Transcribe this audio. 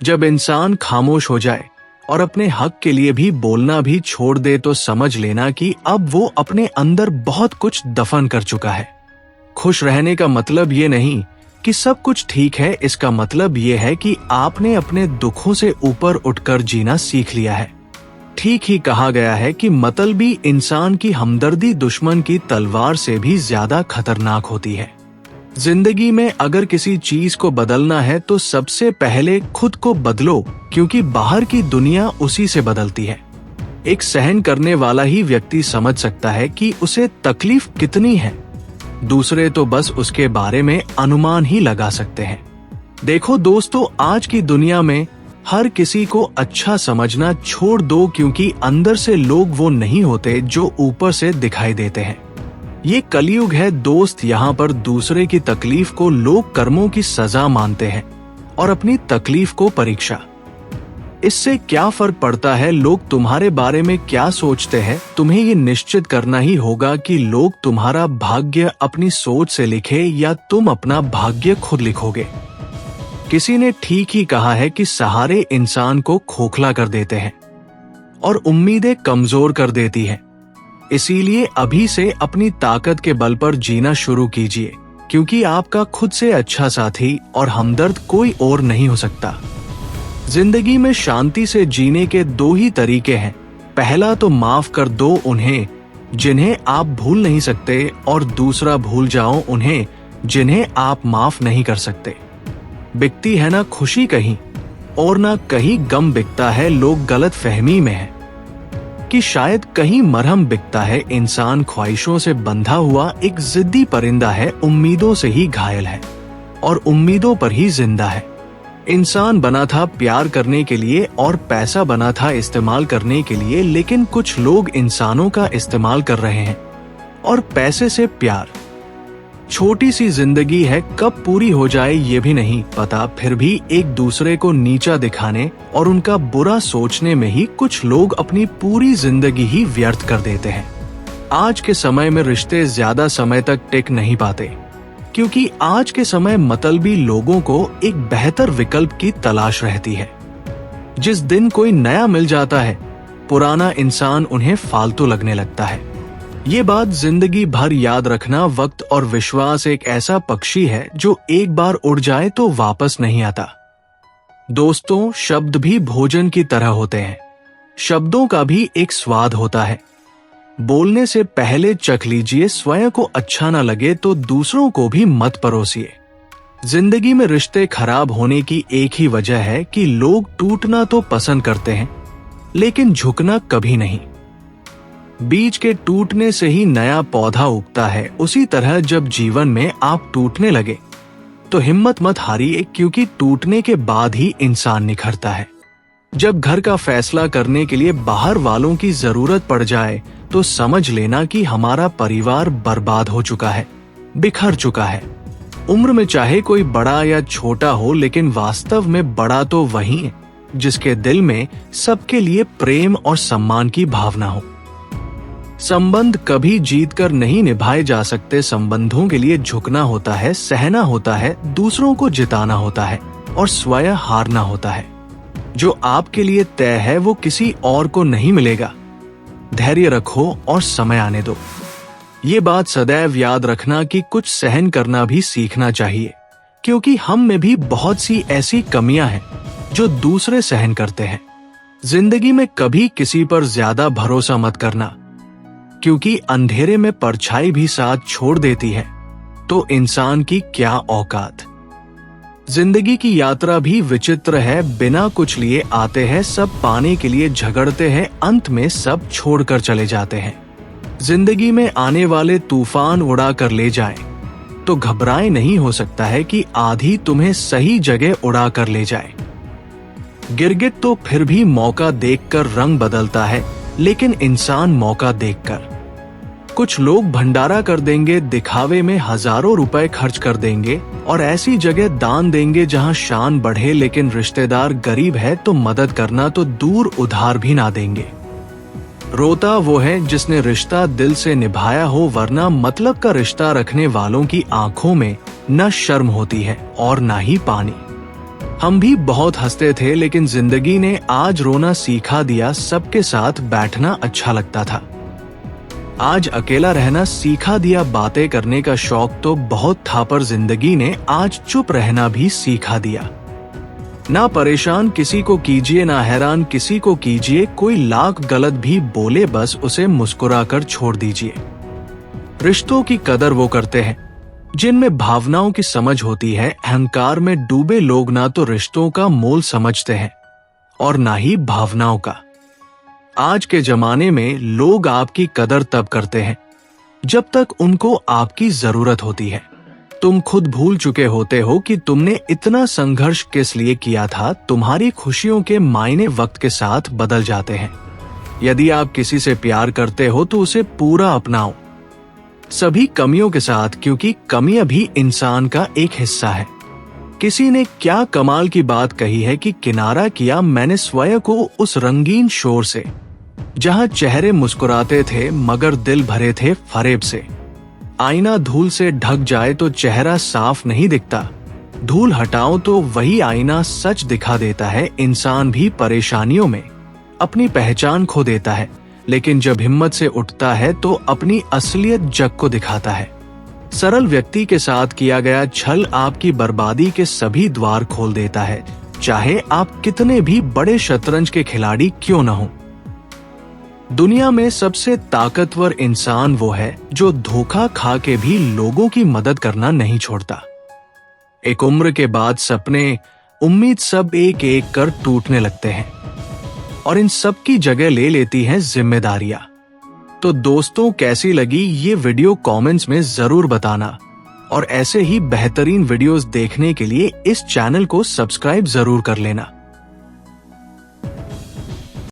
जब इंसान खामोश हो जाए और अपने हक के लिए भी बोलना भी छोड़ दे तो समझ लेना कि अब वो अपने अंदर बहुत कुछ दफन कर चुका है। खुश रहने का मतलब ये नहीं कि सब कुछ ठीक है, इसका मतलब ये है कि आपने अपने दुखों से ऊपर उठकर जीना सीख लिया है। ठीक ही कहा गया है कि मतलबी इंसान की हमदर्दी दुश्मन की तलवार से भी ज्यादा खतरनाक होती है। जिंदगी में अगर किसी चीज को बदलना है तो सबसे पहले खुद को बदलो, क्योंकि बाहर की दुनिया उसी से बदलती है। एक सहन करने वाला ही व्यक्ति समझ सकता है कि उसे तकलीफ कितनी है, दूसरे तो बस उसके बारे में अनुमान ही लगा सकते हैं। देखो दोस्तों, आज की दुनिया में हर किसी को अच्छा समझना छोड़ दो, क्योंकि अंदर से लोग वो नहीं होते जो ऊपर से दिखाई देते हैं। ये कलयुग है दोस्त, यहाँ पर दूसरे की तकलीफ को लोग कर्मों की सजा मानते हैं और अपनी तकलीफ को परीक्षा। इससे क्या फर्क पड़ता है लोग तुम्हारे बारे में क्या सोचते हैं? तुम्हें ये निश्चित करना ही होगा कि लोग तुम्हारा भाग्य अपनी सोच से लिखे या तुम अपना भाग्य खुद लिखोगे। किसी ने ठीक ही कहा है कि सहारे इंसान को खोखला कर देते हैं और उम्मीदें कमजोर कर देती हैं। इसीलिए अभी से अपनी ताकत के बल पर जीना शुरू कीजिए, क्योंकि आपका खुद से अच्छा साथी और हमदर्द कोई और नहीं हो सकता। जिंदगी में शांति से जीने के दो ही तरीके हैं। पहला तो माफ कर दो उन्हें जिन्हें आप भूल नहीं सकते, और दूसरा भूल जाओ उन्हें जिन्हें आप माफ नहीं कर सकते। बिकती है ना खुशी कहीं और ना कहीं गम बिकता है। लोग गलत फहमी में है कि शायद कहीं मरहम बिकता है। इंसान ख्वाहिशों से बंधा हुआ एक जिद्दी परिंदा है, उम्मीदों से ही घायल है और उम्मीदों पर ही जिंदा है। इंसान बना था प्यार करने के लिए और पैसा बना था इस्तेमाल करने के लिए, लेकिन कुछ लोग इंसानों का इस्तेमाल कर रहे हैं और पैसे से प्यार। छोटी सी जिंदगी है, कब पूरी हो जाए ये भी नहीं पता, फिर भी एक दूसरे को नीचा दिखाने और उनका बुरा सोचने में ही कुछ लोग अपनी पूरी जिंदगी ही व्यर्थ कर देते हैं। आज के समय में रिश्ते ज्यादा समय तक टिक नहीं पाते, क्योंकि आज के समय मतलबी लोगों को एक बेहतर विकल्प की तलाश रहती है। जिस दिन कोई नया मिल जाता है, पुराना इंसान उन्हें फालतू लगने लगता है। ये बात जिंदगी भर याद रखना। वक्त और विश्वास एक ऐसा पक्षी है जो एक बार उड़ जाए तो वापस नहीं आता। दोस्तों, शब्द भी भोजन की तरह होते हैं। शब्दों का भी एक स्वाद होता है। बोलने से पहले चख लीजिए, स्वयं को अच्छा न लगे तो दूसरों को भी मत परोसिए। जिंदगी में रिश्ते खराब होने की एक ही वजह है कि लोग टूटना तो पसंद करते हैं, लेकिन झुकना कभी नहीं। बीज के टूटने से ही नया पौधा उगता है। उसी तरह जब जीवन में आप टूटने लगे तो हिम्मत मत हारिए, क्योंकि टूटने के बाद ही इंसान निखरता है। जब घर का फैसला करने के लिए बाहर वालों की जरूरत पड़ जाए तो समझ लेना कि हमारा परिवार बर्बाद हो चुका है, बिखर चुका है। उम्र में चाहे कोई बड़ा या छोटा हो, लेकिन वास्तव में बड़ा तो वही है जिसके दिल में सबके लिए प्रेम और सम्मान की भावना हो। संबंध कभी जीतकर नहीं निभाए जा सकते। संबंधों के लिए झुकना होता है, सहना होता है, दूसरों को जिताना होता है और स्वयं हारना होता है। जो आपके लिए तय है वो किसी और को नहीं मिलेगा। धैर्य रखो और समय आने दो। ये बात सदैव याद रखना कि कुछ सहन करना भी सीखना चाहिए, क्योंकि हम में भी बहुत सी ऐसी कमियां हैं जो दूसरे सहन करते हैं। जिंदगी में कभी किसी पर ज्यादा भरोसा मत करना, क्योंकि अंधेरे में परछाई भी साथ छोड़ देती है तो इंसान की क्या औकात। जिंदगी की यात्रा भी विचित्र है। बिना कुछ लिए आते हैं, सब पाने के लिए झगड़ते हैं, अंत में सब छोड़कर चले जाते हैं। जिंदगी में आने वाले तूफान उड़ा कर ले जाएं, तो घबराए नहीं। हो सकता है कि आधी तुम्हें सही जगह उड़ा कर ले जाए। गिरगिट तो फिर भी मौका देखकर रंग बदलता है, लेकिन इंसान मौका देखकर। कुछ लोग भंडारा कर देंगे, दिखावे में हजारों रुपए खर्च कर देंगे और ऐसी जगह दान देंगे जहां शान बढ़े, लेकिन रिश्तेदार गरीब है तो मदद करना तो दूर उधार भी ना देंगे। रोता वो है जिसने रिश्ता दिल से निभाया हो, वरना मतलब का रिश्ता रखने वालों की आंखों में न शर्म होती है और ना ही पानी। हम भी बहुत हंसते थे, लेकिन जिंदगी ने आज रोना सिखा दिया। सबके साथ बैठना अच्छा लगता था, आज अकेला रहना सिखा दिया। बातें करने का शौक तो बहुत था, पर जिंदगी ने आज चुप रहना भी सिखा दिया। ना परेशान किसी को कीजिए, ना हैरान किसी को कीजिए। कोई लाख गलत भी बोले, बस उसे मुस्कुराकर छोड़ दीजिए। रिश्तों की कदर वो करते हैं जिनमें भावनाओं की समझ होती है। अहंकार में डूबे लोग ना तो रिश्तों का मोल समझते हैं और ना ही भावनाओं का। आज के जमाने में लोग आपकी कदर तब करते हैं जब तक उनको आपकी जरूरत होती है। तुम खुद भूल चुके होते हो कि तुमने इतना संघर्ष किस लिए किया था। तुम्हारी खुशियों के मायने वक्त के साथ बदल जाते हैं। यदि आप किसी से प्यार करते हो तो उसे पूरा अपनाओ, सभी कमियों के साथ, क्योंकि कमियां भी इंसान का एक हिस्सा है। किसी ने क्या कमाल की बात कही है कि किनारा किया मैंने स्वयं को उस रंगीन शोर से जहां चेहरे मुस्कुराते थे मगर दिल भरे थे फरेब से। आईना धूल से ढक जाए तो चेहरा साफ नहीं दिखता, धूल हटाओ तो वही आईना सच दिखा देता है। इंसान भी परेशानियों में अपनी पहचान खो देता है, लेकिन जब हिम्मत से उठता है तो अपनी असलियत जग को दिखाता है। सरल व्यक्ति के साथ किया गया छल आपकी बर्बादी के सभी द्वार खोल देता है, चाहे आप कितने भी बड़े शतरंज के खिलाड़ी क्यों न हो। दुनिया में सबसे ताकतवर इंसान वो है जो धोखा खा के भी लोगों की मदद करना नहीं छोड़ता। एक उम्र के बाद सपने, उम्मीद सब एक एक कर टूटने लगते हैं और इन सब की जगह ले लेती हैं जिम्मेदारियां। तो दोस्तों, कैसी लगी ये वीडियो कमेंट्स में जरूर बताना और ऐसे ही बेहतरीन वीडियोस देखने के लिए इस चैनल को सब्सक्राइब जरूर कर लेना।